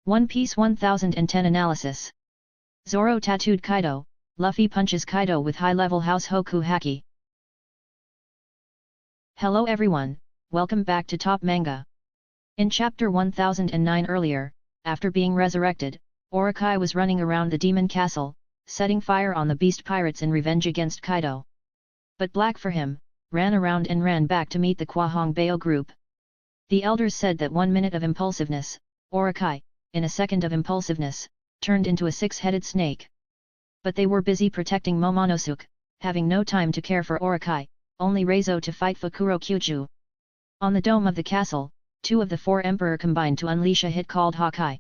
One Piece 1010 Analysis. Zoro tattooed Kaido, Luffy punches Kaido with high-level Haoshoku Haki. Hello everyone, welcome back to Top Manga. In chapter 1009 earlier, after being resurrected, Orokai was running around the demon castle, setting fire on the beast pirates in revenge against Kaido. But Black for him, ran around and ran back to meet the Kwahongbeo group. The elders said that 1 minute of impulsiveness, Orokai, in a second of impulsiveness, turned into a six-headed snake. But they were busy protecting Momonosuke, having no time to care for Orokai, only Reizo to fight Fukuro Kyuju. On the dome of the castle, 2 of the 4 Emperor combined to unleash a hit called Hawkeye.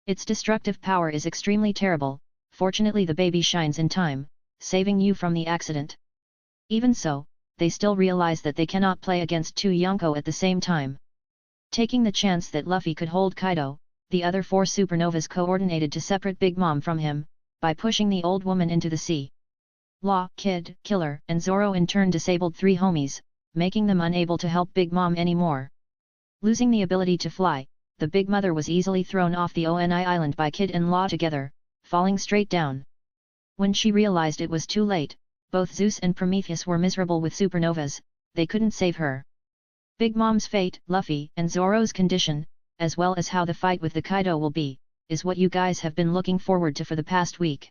Its destructive power is extremely terrible, fortunately the baby shines in time, saving you from the accident. Even so, they still realize that they cannot play against 2 Yonko at the same time. Taking the chance that Luffy could hold Kaido, the other 4 supernovas coordinated to separate Bigmom from him, by pushing the old woman into the sea. Law, Kid, Killer, and Zoro in turn disabled 3 homies, making them unable to help Bigmom anymore. Losing the ability to fly, the Big Mother was easily thrown off the Oni island by Kid and Law together, falling straight down. When she realized it was too late, both Zeus and Prometheus were miserable with supernovas, they couldn't save her. Bigmom's fate, Luffy and Zoro's condition, as well as how the fight with the Kaido will be, is what you guys have been looking forward to for the past week.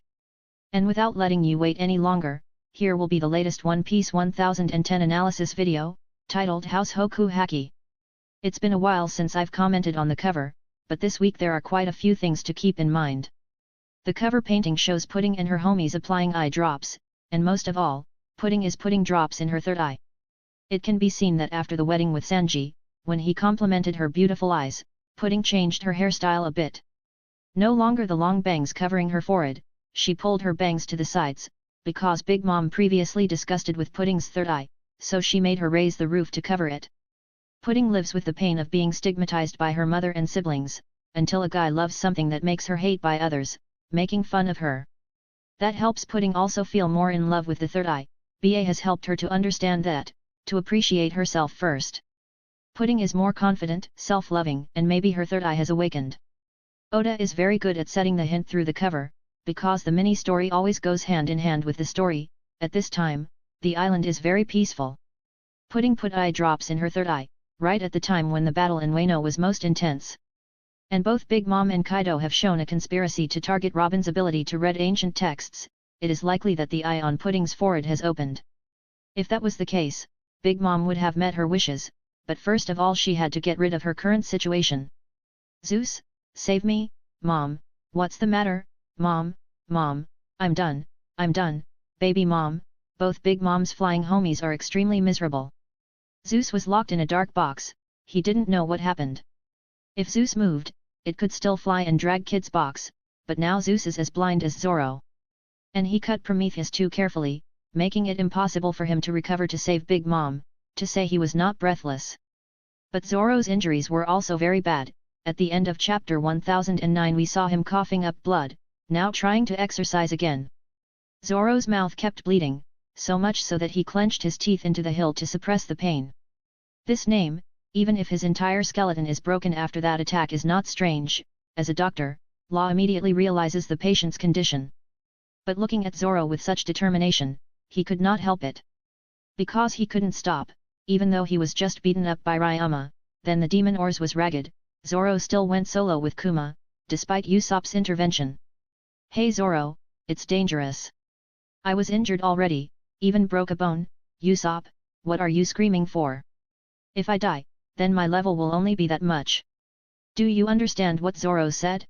And without letting you wait any longer, here will be the latest One Piece 1010 analysis video, titled Haoshoku Haki. It's been a while since I've commented on the cover, but this week there are quite a few things to keep in mind. The cover painting shows Pudding and her homies applying eye drops, and most of all, Pudding is putting drops in her third eye. It can be seen that after the wedding with Sanji, when he complimented her beautiful eyes, Pudding changed her hairstyle a bit. No longer the long bangs covering her forehead, she pulled her bangs to the sides, because Bigmom previously disgusted with Pudding's third eye, so she made her raise the roof to cover it. Pudding lives with the pain of being stigmatized by her mother and siblings, until a guy loves something that makes her hate by others, making fun of her. That helps Pudding also feel more in love with the third eye. BA has helped her to understand that, to appreciate herself first. Pudding is more confident, self-loving, and maybe her third eye has awakened. Oda is very good at setting the hint through the cover, because the mini-story always goes hand in hand with the story. At this time, the island is very peaceful. Pudding put eye drops in her third eye, right at the time when the battle in Wano was most intense. And both Bigmom and Kaido have shown a conspiracy to target Robin's ability to read ancient texts. It is likely that the eye on Pudding's forehead has opened. If that was the case, Bigmom would have met her wishes, but first of all she had to get rid of her current situation. Zeus, save me, Mom, what's the matter, Mom, I'm done, baby Mom. Both Bigmom's flying homies are extremely miserable. Zeus was locked in a dark box, he didn't know what happened. If Zeus moved, it could still fly and drag Kid's box, but now Zeus is as blind as Zoro. And he cut Prometheus too carefully, making it impossible for him to recover to save Bigmom, to say he was not breathless. But Zoro's injuries were also very bad. At the end of chapter 1009 we saw him coughing up blood, now trying to exercise again. Zoro's mouth kept bleeding, so much so that he clenched his teeth into the hilt to suppress the pain. This name, even if his entire skeleton is broken after that attack, is not strange. As a doctor, Law immediately realizes the patient's condition. But looking at Zoro with such determination, he could not help it. Because he couldn't stop, even though he was just beaten up by Ryama, then the demon ores was ragged, Zoro still went solo with Kuma, despite Usopp's intervention. Hey Zoro, it's dangerous. I was injured already, even broke a bone. Usopp, what are you screaming for? If I die, then my level will only be that much. Do you understand what Zoro said?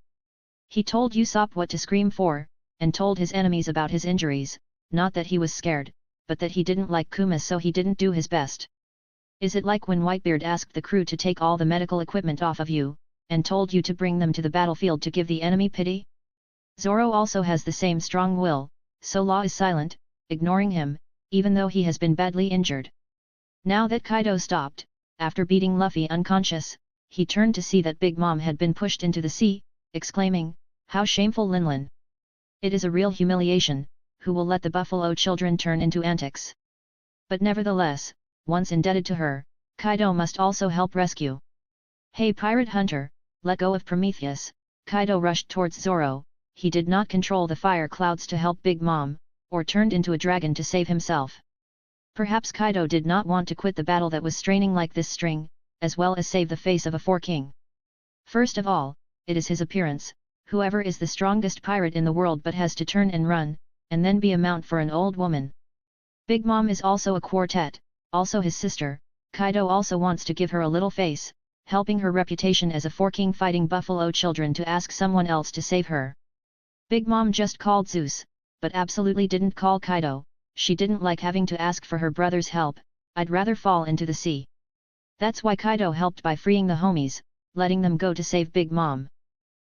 He told Usopp what to scream for, and told his enemies about his injuries, not that he was scared, but that he didn't like Kuma so he didn't do his best. Is it like when Whitebeard asked the crew to take all the medical equipment off of you, and told you to bring them to the battlefield to give the enemy pity? Zoro also has the same strong will, so Law is silent, ignoring him, even though he has been badly injured. Now that Kaido stopped, after beating Luffy unconscious, he turned to see that Bigmom had been pushed into the sea, exclaiming, "How shameful, Linlin! It is a real humiliation, who will let the buffalo children turn into antics?" But nevertheless, once indebted to her, Kaido must also help rescue. Hey pirate hunter, let go of Prometheus, Kaido rushed towards Zoro. He did not control the fire clouds to help Big Mom, or turned into a dragon to save himself. Perhaps Kaido did not want to quit the battle that was straining like this string, as well as save the face of a four-king. First of all, it is his appearance. Whoever is the strongest pirate in the world but has to turn and run, and then be a mount for an old woman. Big Mom is also a quartet, also his sister. Kaido also wants to give her a little face, helping her reputation as a four-king fighting buffalo children to ask someone else to save her. Big Mom just called Zeus, but absolutely didn't call Kaido. She didn't like having to ask for her brother's help. I'd rather fall into the sea. That's why Kaido helped by freeing the homies, letting them go to save Big Mom.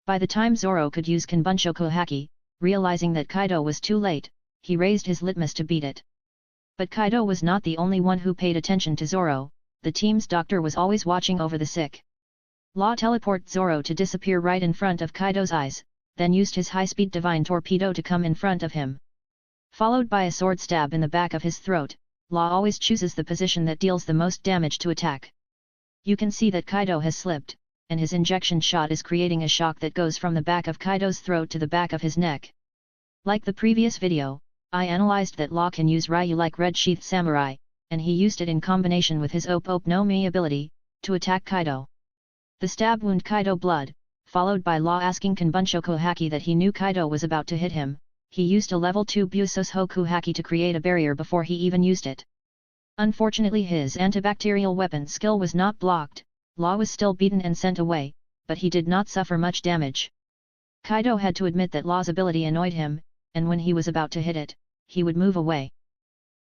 By the time Zoro could use Haoshoku Haki, realizing that Kaido was too late, he raised his litmus to beat it. But Kaido was not the only one who paid attention to Zoro. The team's doctor was always watching over the sick. Law teleported Zoro to disappear right in front of Kaido's eyes, then used his high-speed divine torpedo to come in front of him. Followed by a sword stab in the back of his throat, Law always chooses the position that deals the most damage to attack. You can see that Kaido has slipped, and his injection shot is creating a shock that goes from the back of Kaido's throat to the back of his neck. Like the previous video, I analyzed that Law can use Ryu like Red Sheath Samurai, and he used it in combination with his Op no Mi ability, to attack Kaido. The stab wound Kaido blood, followed by Law asking Haoshoku Haki that he knew Kaido was about to hit him. He used a level 2 Haoshoku Haki to create a barrier before he even used it. Unfortunately his antibacterial weapon skill was not blocked. Law was still beaten and sent away, but he did not suffer much damage. Kaido had to admit that Law's ability annoyed him, and when he was about to hit it, he would move away.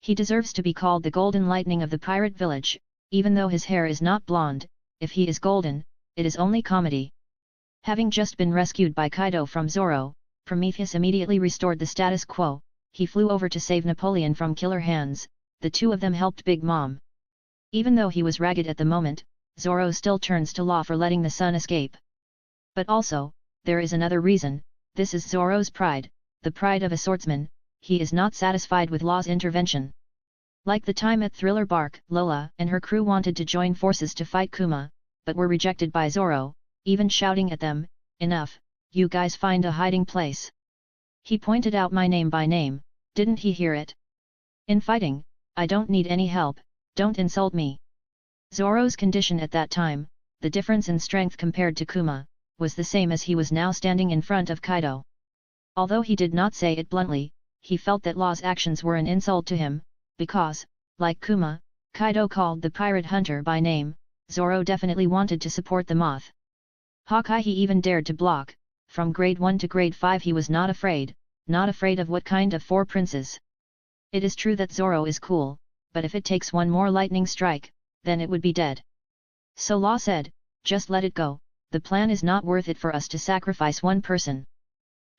He deserves to be called the Golden Lightning of the pirate village, even though his hair is not blonde. If he is golden, it is only comedy. Having just been rescued by Kaido from Zoro, Prometheus immediately restored the status quo. He flew over to save Napoleon from killer hands. The two of them helped Big Mom. Even though he was ragged at the moment, Zoro still turns to Law for letting the sun escape. But also, there is another reason. This is Zoro's pride, the pride of a swordsman. He is not satisfied with Law's intervention. Like the time at Thriller Bark, Lola and her crew wanted to join forces to fight Kuma, but were rejected by Zoro, even shouting at them, "Enough, you guys find a hiding place." He pointed out my name by name. Didn't he hear it? In fighting, I don't need any help, don't insult me. Zoro's condition at that time, the difference in strength compared to Kuma, was the same as he was now standing in front of Kaido. Although he did not say it bluntly, he felt that Law's actions were an insult to him, because, like Kuma, Kaido called the pirate hunter by name. Zoro definitely wanted to support the moth. Hawkeye he even dared to block. From grade 1 to grade 5 he was not afraid of what kind of four princes. It is true that Zoro is cool, but if it takes one more lightning strike, then it would be dead. So Law said, just let it go, the plan is not worth it for us to sacrifice one person.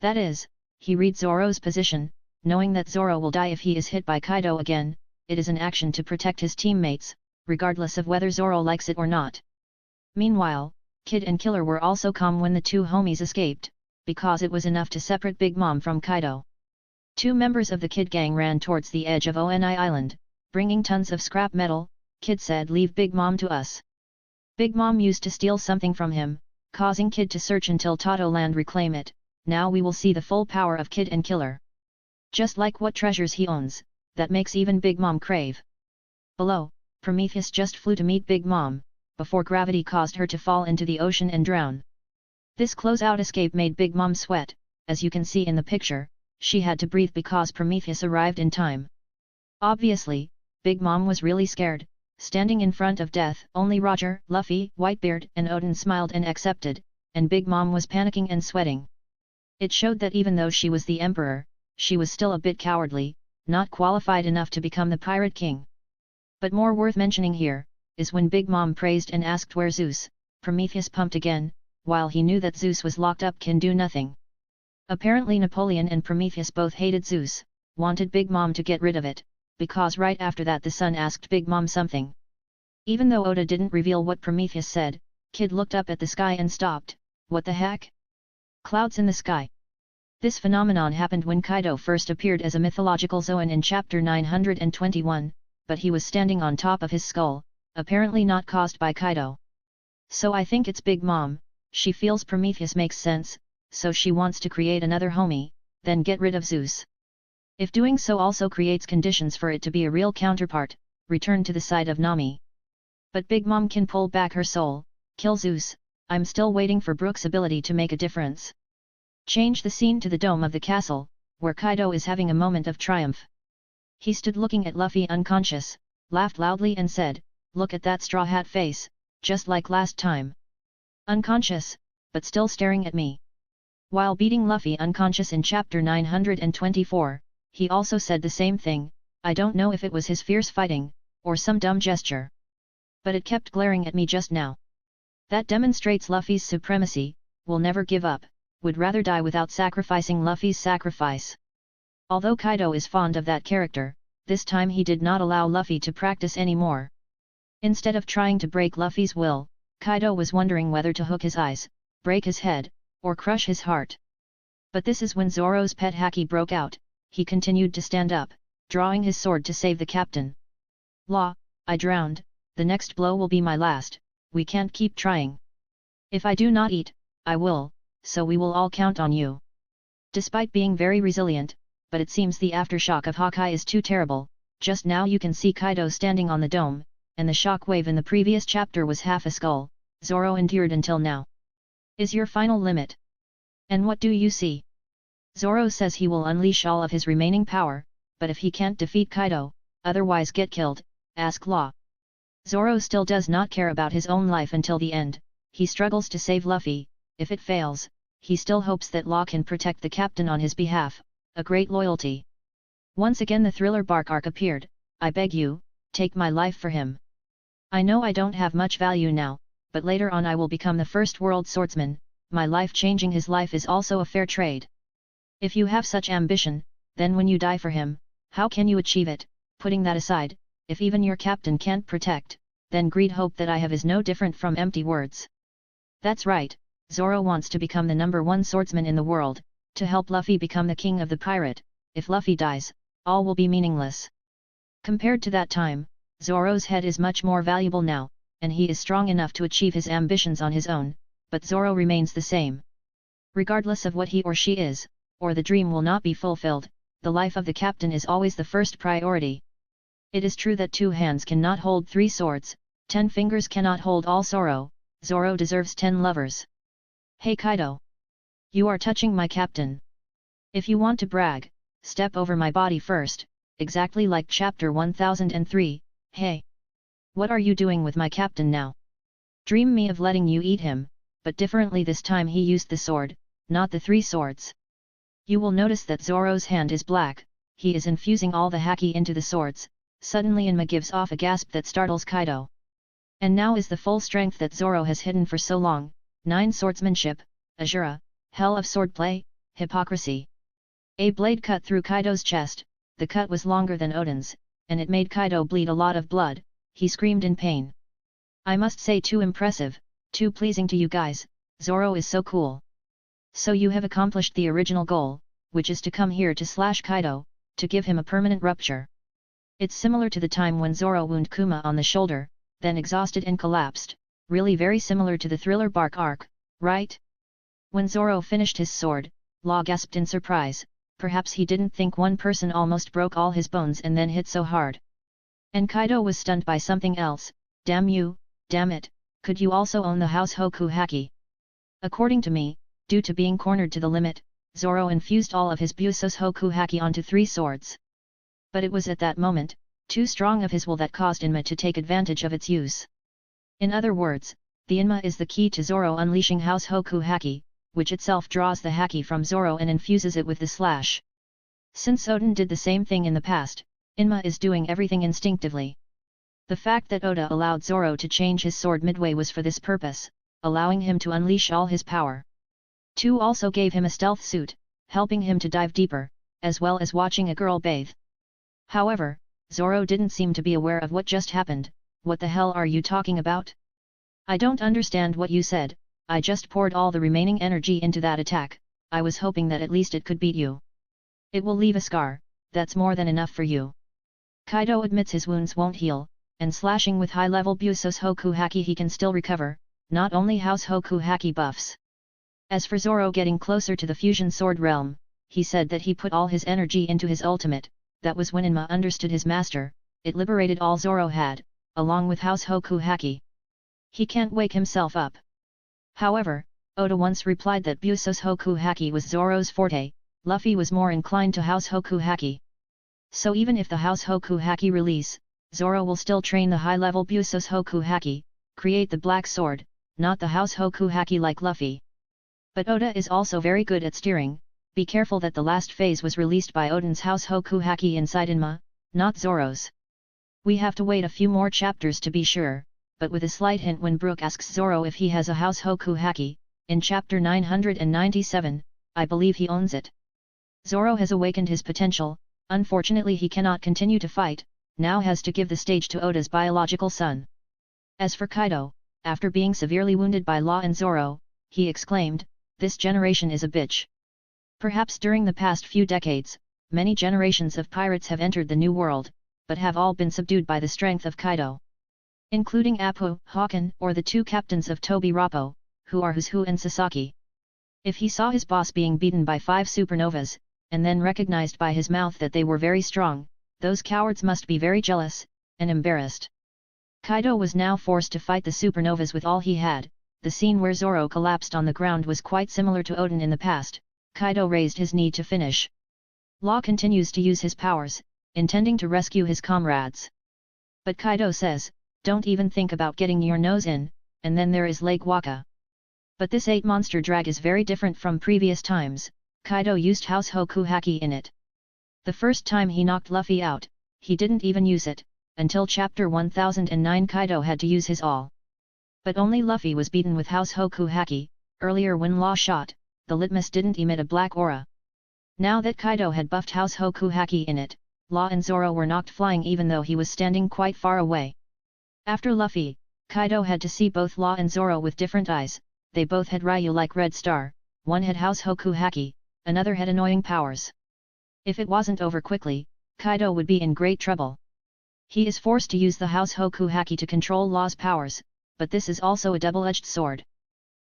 That is, he read Zoro's position, knowing that Zoro will die if he is hit by Kaido again. It is an action to protect his teammates, regardless of whether Zoro likes it or not. Meanwhile, Kid and Killer were also calm when the two homies escaped, because it was enough to separate Big Mom from Kaido. Two members of the Kid gang ran towards the edge of Oni Island, bringing tons of scrap metal. Kid said, "Leave Big Mom to us." Big Mom used to steal something from him, causing Kid to search until Tato Land reclaim it. Now we will see the full power of Kid and Killer. Just like what treasures he owns, that makes even Big Mom crave. Below, Prometheus just flew to meet Big Mom, before gravity caused her to fall into the ocean and drown. This closeout escape made Big Mom sweat. As you can see in the picture, she had to breathe because Prometheus arrived in time. Obviously, Big Mom was really scared. Standing in front of death, only Roger, Luffy, Whitebeard and Odin smiled and accepted, and Big Mom was panicking and sweating. It showed that even though she was the emperor, she was still a bit cowardly, not qualified enough to become the Pirate King. But more worth mentioning here, is when Big Mom praised and asked where Zeus. Prometheus pumped again, while he knew that Zeus was locked up can do nothing. Apparently Napoleon and Prometheus both hated Zeus, wanted Big Mom to get rid of it, because right after that the sun asked Big Mom something. Even though Oda didn't reveal what Prometheus said, Kid looked up at the sky and stopped. What the heck? Clouds in the sky. This phenomenon happened when Kaido first appeared as a mythological Zoan in chapter 921, but he was standing on top of his skull, apparently not caused by Kaido. So I think it's Big Mom. She feels Prometheus makes sense, so she wants to create another homie, then get rid of Zeus. If doing so also creates conditions for it to be a real counterpart, return to the side of Nami. But Bigmom can pull back her soul, kill Zeus. I'm still waiting for Brook's ability to make a difference. Change the scene to the dome of the castle, where Kaido is having a moment of triumph. He stood looking at Luffy unconscious, laughed loudly and said, "Look at that straw hat face, just like last time. Unconscious, but still staring at me." While beating Luffy unconscious in chapter 924, he also said the same thing. I don't know if it was his fierce fighting, or some dumb gesture. But it kept glaring at me just now. That demonstrates Luffy's supremacy, will never give up, would rather die without sacrificing Luffy's sacrifice. Although Kaido is fond of that character, this time he did not allow Luffy to practice anymore. Instead of trying to break Luffy's will, Kaido was wondering whether to hook his eyes, break his head, or crush his heart. But this is when Zoro's pet Haki broke out. He continued to stand up, drawing his sword to save the captain. "Law, I drowned, the next blow will be my last, we can't keep trying. If I do not eat, I will, so we will all count on you." Despite being very resilient, but it seems the aftershock of Hawkeye is too terrible. Just now you can see Kaido standing on the dome, and the shockwave in the previous chapter was half a skull. Zoro endured until now. Is your final limit? And what do you see? Zoro says he will unleash all of his remaining power, but if he can't defeat Kaido, otherwise get killed, ask Law. Zoro still does not care about his own life until the end. He struggles to save Luffy. If it fails, he still hopes that Law can protect the captain on his behalf, a great loyalty. Once again the Thriller Bark arc appeared. I beg you, take my life for him. I know I don't have much value now, but later on I will become the first world swordsman. My life changing his life is also a fair trade. If you have such ambition, then when you die for him, how can you achieve it? Putting that aside, if even your captain can't protect, then greed hope that I have is no different from empty words. That's right, Zoro wants to become the #1 swordsman in the world, to help Luffy become the king of the pirate. If Luffy dies, all will be meaningless. Compared to that time, Zoro's head is much more valuable now, and he is strong enough to achieve his ambitions on his own, but Zoro remains the same. Regardless of what he or she is, or the dream will not be fulfilled, the life of the captain is always the first priority. It is true that 2 hands cannot hold 3 swords, 10 fingers cannot hold all sorrow. Zoro deserves 10 lovers. Hey Kaido! You are touching my captain. If you want to brag, step over my body first, exactly like chapter 1003, hey! What are you doing with my captain now? Dream me of letting you eat him, but differently this time he used the sword, not the 3 swords. You will notice that Zoro's hand is black, he is infusing all the Haki into the swords. Suddenly Inma gives off a gasp that startles Kaido. And now is the full strength that Zoro has hidden for so long. 9 swordsmanship, Azura, hell of swordplay, hypocrisy. A blade cut through Kaido's chest. The cut was longer than Odin's, and it made Kaido bleed a lot of blood. He screamed in pain. I must say, too impressive, too pleasing to you guys. Zoro is so cool. So you have accomplished the original goal, which is to come here to slash Kaido, to give him a permanent rupture. It's similar to the time when Zoro wounded Kuma on the shoulder, then exhausted and collapsed, really very similar to the Thriller Bark arc, right? When Zoro finished his sword, Law gasped in surprise. Perhaps he didn't think one person almost broke all his bones and then hit so hard. And Kaido was stunned by something else. Damn you, damn it, could you also own the Haoshoku Haki? According to me, due to being cornered to the limit, Zoro infused all of his Haoshoku Haki onto 3 swords. But it was at that moment, too strong of his will that caused Inma to take advantage of its use. In other words, the Inma is the key to Zoro unleashing Haoshoku Haki, which itself draws the Haki from Zoro and infuses it with the slash. Since Odin did the same thing in the past, Inma is doing everything instinctively. The fact that Oda allowed Zoro to change his sword midway was for this purpose, allowing him to unleash all his power. 2 also gave him a stealth suit, helping him to dive deeper, as well as watching a girl bathe. However, Zoro didn't seem to be aware of what just happened. What the hell are you talking about? I don't understand what you said. I just poured all the remaining energy into that attack. I was hoping that at least it could beat you. It will leave a scar, that's more than enough for you. Kaido admits his wounds won't heal, and slashing with high-level Haoshoku Haki he can still recover, not only Haoshoku Haki buffs. As for Zoro getting closer to the fusion sword realm, he said that he put all his energy into his ultimate. That was when Enma understood his master. It liberated all Zoro had, along with Haoshoku Haki. He can't wake himself up. However, Oda once replied that Haoshoku Haki was Zoro's forte. Luffy was more inclined to Haoshoku Haki. So even if the Haoshoku Haki release, Zoro will still train the high-level Haoshoku Haki, create the black sword, not the Haoshoku Haki like Luffy. But Oda is also very good at steering. Be careful that the last phase was released by Oden's Haoshoku Haki inside Enma, not Zoro's. We have to wait a few more chapters to be sure, but with a slight hint when Brook asks Zoro if he has a Haoshoku Haki, in chapter 997, I believe he owns it. Zoro has awakened his potential. Unfortunately he cannot continue to fight, now has to give the stage to Oda's biological son. As for Kaido, after being severely wounded by Law and Zoro, he exclaimed, "This generation is a bitch." Perhaps during the past few decades, many generations of pirates have entered the New World, but have all been subdued by the strength of Kaido. Including Appu, Hawken, or the two captains of Tobi Roppo, who are Who's and Sasaki. If he saw his boss being beaten by 5 supernovas, and then recognized by his mouth that they were very strong, those cowards must be very jealous, and embarrassed. Kaido was now forced to fight the supernovas with all he had. The scene where Zoro collapsed on the ground was quite similar to Oden in the past. Kaido raised his knee to finish. Law continues to use his powers, intending to rescue his comrades. But Kaido says, "Don't even think about getting your nose in," and then there is Lake Waka. But this 8-monster drag is very different from previous times. Kaido used Haoshoku Haki in it. The first time he knocked Luffy out, he didn't even use it, until chapter 1009 Kaido had to use his all. But only Luffy was beaten with Haoshoku Haki. Earlier when Law shot, the litmus didn't emit a black aura. Now that Kaido had buffed Haoshoku Haki in it, Law and Zoro were knocked flying even though he was standing quite far away. After Luffy, Kaido had to see both Law and Zoro with different eyes. They both had Ryu like Red Star, one had Haoshoku Haki, another had annoying powers. If it wasn't over quickly, Kaido would be in great trouble. He is forced to use the Haoshoku Haki to control Law's powers, but this is also a double-edged sword.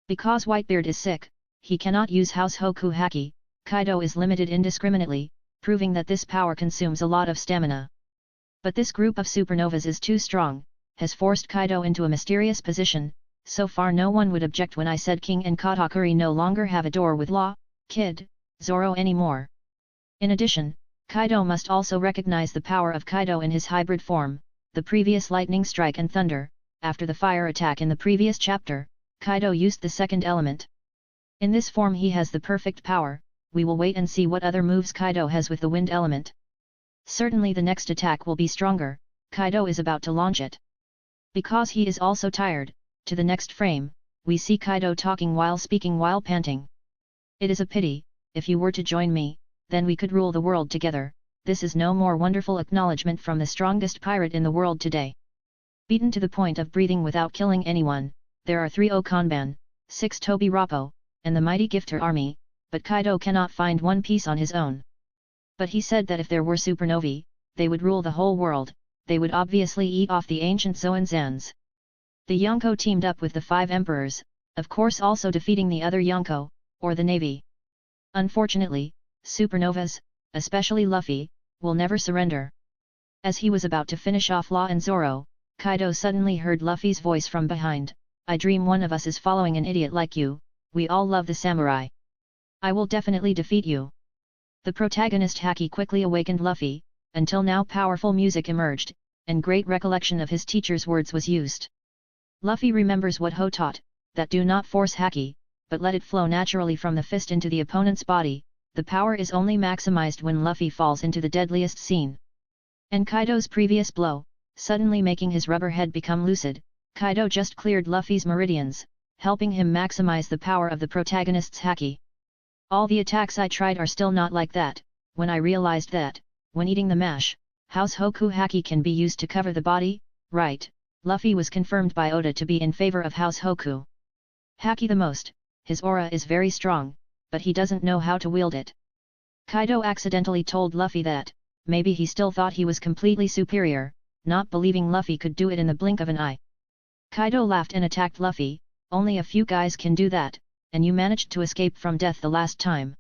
Because Whitebeard is sick, he cannot use Haoshoku Haki. Kaido is limited indiscriminately, proving that this power consumes a lot of stamina. But this group of supernovas is too strong, has forced Kaido into a mysterious position. So far no one would object when I said King and Katakuri no longer have a door with Law, Kid, Zoro anymore. In addition, Kaido must also recognize the power of Kaido in his hybrid form, the previous lightning strike and thunder. After the fire attack in the previous chapter, Kaido used the second element. In this form he has the perfect power. We will wait and see what other moves Kaido has with the wind element. Certainly the next attack will be stronger. Kaido is about to launch it. Because he is also tired, to the next frame, we see Kaido talking while speaking while panting. "It is a pity, if you were to join me, then we could rule the world together." This is no more wonderful acknowledgement from the strongest pirate in the world today. Beaten to the point of breathing without killing anyone, there are 3 Okanban, 6 Tobi Roppo, and the mighty Gifter army, but Kaido cannot find one piece on his own. But he said that if there were supernovae, they would rule the whole world. They would obviously eat off the ancient Zoanzans. The Yonko teamed up with the 5 emperors, of course also defeating the other Yonko, or the navy. Unfortunately, supernovas, especially Luffy, will never surrender. As he was about to finish off Law and Zoro, Kaido suddenly heard Luffy's voice from behind. "I dream one of us is following an idiot like you. We all love the samurai. I will definitely defeat you." The protagonist Haki quickly awakened Luffy. Until now powerful music emerged, and great recollection of his teacher's words was used. Luffy remembers what Ho taught, that do not force Haki, but let it flow naturally from the fist into the opponent's body. The power is only maximized when Luffy falls into the deadliest scene. And Kaido's previous blow, suddenly making his rubber head become lucid, Kaido just cleared Luffy's meridians, helping him maximize the power of the protagonist's Haki. "All the attacks I tried are still not like that. When I realized that, when eating the mash, Haoshoku Haki can be used to cover the body, right?" Luffy was confirmed by Oda to be in favor of Haoshoku Haki the most. His aura is very strong, but he doesn't know how to wield it. Kaido accidentally told Luffy that, maybe he still thought he was completely superior, not believing Luffy could do it in the blink of an eye. Kaido laughed and attacked Luffy. only a few guys can do that, and you managed to escape from death the last time.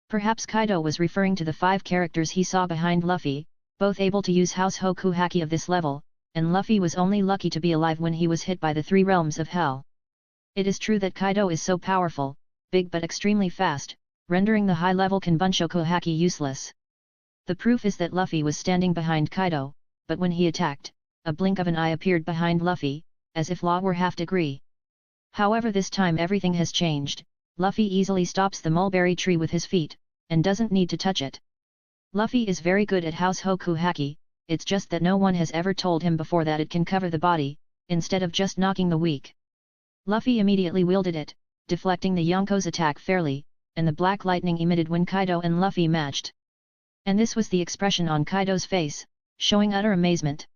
Perhaps Kaido was referring to the 5 characters he saw behind Luffy, both able to use Haoshoku Haki of this level, and Luffy was only lucky to be alive when he was hit by the 3 realms of hell. It is true that Kaido is so powerful, big but extremely fast, rendering the high-level Haoshoku Haki useless. The proof is that Luffy was standing behind Kaido, but when he attacked, a blink of an eye appeared behind Luffy, as if Law were half-degree. However, this time everything has changed. Luffy easily stops the mulberry tree with his feet, and doesn't need to touch it. Luffy is very good at Haoshoku Haki, it's just that no one has ever told him before that it can cover the body, instead of just knocking the weak. Luffy immediately wielded it, deflecting the Yonko's attack fairly, and the black lightning emitted when Kaido and Luffy matched. And this was the expression on Kaido's face, showing utter amazement.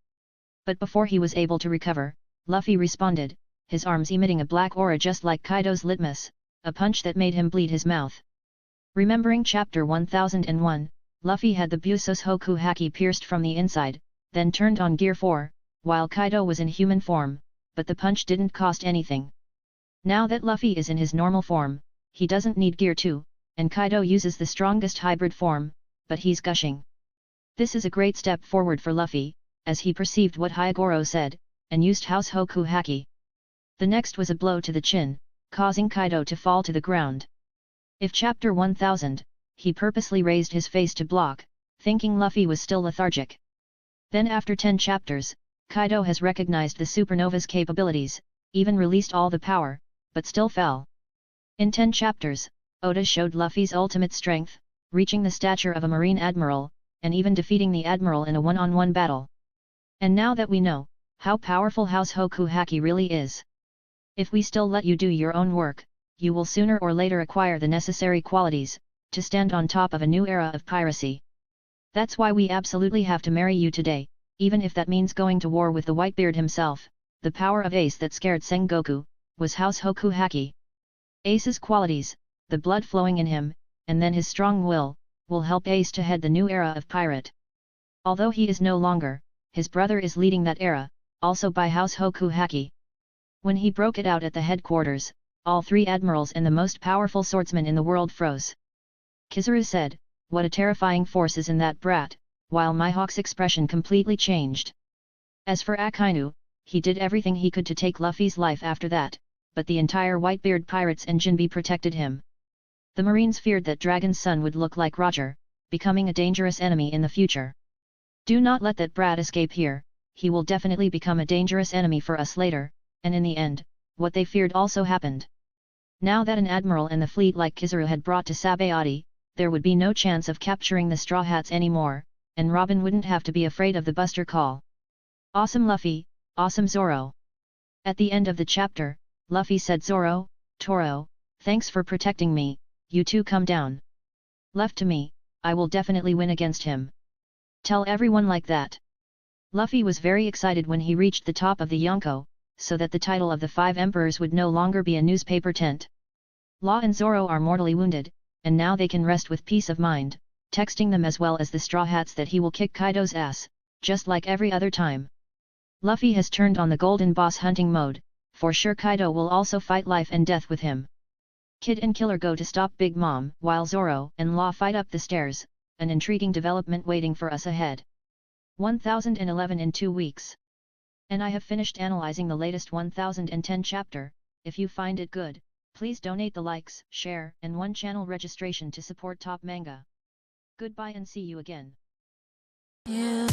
But before he was able to recover, Luffy responded, his arms emitting a black aura just like Kaido's litmus, a punch that made him bleed his mouth. Remembering chapter 1001, Luffy had the Haoshoku Haki pierced from the inside, then turned on Gear 4, while Kaido was in human form, but the punch didn't cost anything. Now that Luffy is in his normal form, he doesn't need Gear 2, and Kaido uses the strongest hybrid form, but he's gushing. This is a great step forward for Luffy, as he perceived what Hyogoro said, and used Haoshoku Haki. The next was a blow to the chin, causing Kaido to fall to the ground. If chapter 1000, he purposely raised his face to block, thinking Luffy was still lethargic. Then after 10 chapters, Kaido has recognized the supernova's capabilities, even released all the power, but still fell. In 10 chapters, Oda showed Luffy's ultimate strength, reaching the stature of a marine admiral, and even defeating the admiral in a one-on-one battle. And now that we know how powerful Haoshoku Haki really is, if we still let you do your own work, you will sooner or later acquire the necessary qualities to stand on top of a new era of piracy. That's why we absolutely have to marry you today, even if that means going to war with the Whitebeard himself. The power of Ace that scared Sengoku was Haoshoku Haki. Ace's qualities, the blood flowing in him, and then his strong will help Ace to head the new era of pirate. Although he is no longer, his brother is leading that era, also by Haoshoku Haki. When he broke it out at the headquarters, all 3 admirals and the most powerful swordsman in the world froze. Kizaru said, "What a terrifying force is in that brat," while Mihawk's expression completely changed. As for Akainu, he did everything he could to take Luffy's life after that, but the entire Whitebeard pirates and Jinbe protected him. The Marines feared that Dragon's son would look like Roger, becoming a dangerous enemy in the future. Do not let that brat escape here, he will definitely become a dangerous enemy for us later, and in the end, what they feared also happened. Now that an admiral and the fleet like Kizaru had brought to Sabayati, there would be no chance of capturing the Straw Hats anymore, and Robin wouldn't have to be afraid of the Buster Call. Awesome Luffy, awesome Zoro. At the end of the chapter, Luffy said, "Zoro, Toro, thanks for protecting me, you two come down. Left to me, I will definitely win against him. Tell everyone like that." Luffy was very excited when he reached the top of the Yonko, so that the title of the 5 Emperors would no longer be a newspaper tent. Law and Zoro are mortally wounded, and now they can rest with peace of mind, texting them as well as the Straw Hats that he will kick Kaido's ass, just like every other time. Luffy has turned on the Golden Boss hunting mode, for sure Kaido will also fight life and death with him. Kid and Killer go to stop Big Mom, while Zoro and Law fight up the stairs, an intriguing development waiting for us ahead. 1011 in 2 weeks. And I have finished analyzing the latest 1010 chapter. If you find it good, please donate the likes, share, and 1 channel registration to support Top Manga. Goodbye and see you again. Yeah.